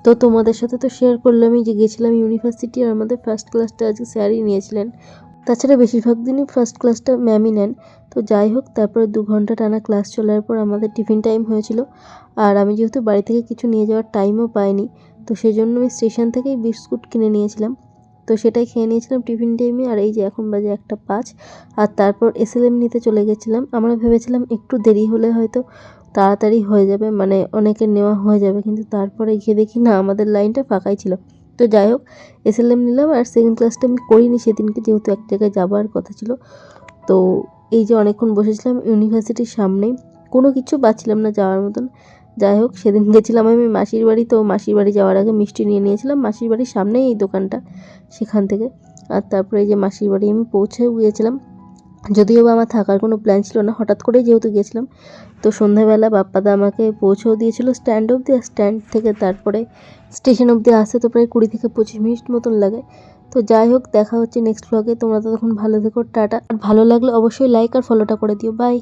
তো তোমাদের সাথে তো শেয়ার করলামই যে গেছিলাম ইউনিভার্সিটি, আর আমাদের ফার্স্ট ক্লাসটা আজকে স্যারই নিয়েছিলেন। তাছাড়া বেশিরভাগ দিনই ফার্স্ট ক্লাসটা ম্যামই নেন। তো যাই হোক, তারপরে 2 ঘন্টা টানা ক্লাস চলার পর আমাদের টিফিন টাইম হয়েছিল। আর আমি যেহেতু বাড়ি থেকে কিছু নিয়ে যাওয়ার টাইমও পাইনি, তো সেই জন্য আমি স্টেশন থেকেই বিস্কুট কিনে নিয়েছিলাম। তো সেটাই খেয়ে নিয়েছিলাম টিফিন টাইমে। আর এই যে এখন বাজে 1টা 5। আর তারপর এসএলএম নিতে চলে গেছিলাম। আমরা ভেবেছিলাম একটু দেরি হলে হয়তো তাড়াতাড়ি হয়ে যাবে, মানে অনেকের নেওয়া হয়ে যাবে, কিন্তু তারপরে গিয়ে দেখি না, আমাদের লাইনটা ফাঁকাই ছিল। তো যাই হোক, এসএলএম নিলাম। আর সেকেন্ড ক্লাসটা আমি করিনি সেদিনকে, যেহেতু এক জায়গায় যাবার কথা ছিল। তো এই যে অনেকক্ষণ বসেছিলাম ইউনিভার্সিটির সামনেই, কোনো কিছু পাচ্ছিলাম না যাওয়ার মতন। যাই হোক, সেদিন গেছিলাম আমি মাসির বাড়ি, তো মাসির বাড়ি যাওয়ার আগে মিষ্টি নিয়ে নিয়েছিলাম মাসির বাড়ির সামনেই এই দোকানটা, সেখান থেকে। আর তারপরে এই যে মাসির বাড়ি আমি পৌঁছেও গিয়েছিলাম। যদিও বা আমার থাকার কোনো প্ল্যান ছিল না, হঠাৎ করেই যেহেতু গেছিলাম। তো সন্ধ্যাবেলা বাপ্পাদা আমাকে পৌঁছেও দিয়েছিল স্ট্যান্ড অবধি। আর স্ট্যান্ড থেকে তারপরে স্টেশন অবধি আসতে তো প্রায় 20 থেকে 25 মিনিট মতন লাগে। তো যাই হোক, দেখা হচ্ছে নেক্সট ব্লগে। তোমরা ততক্ষণ ভালো থেকো, টাটা। আর ভালো লাগলে অবশ্যই লাইক আর ফলোটা করে দিও। বাই।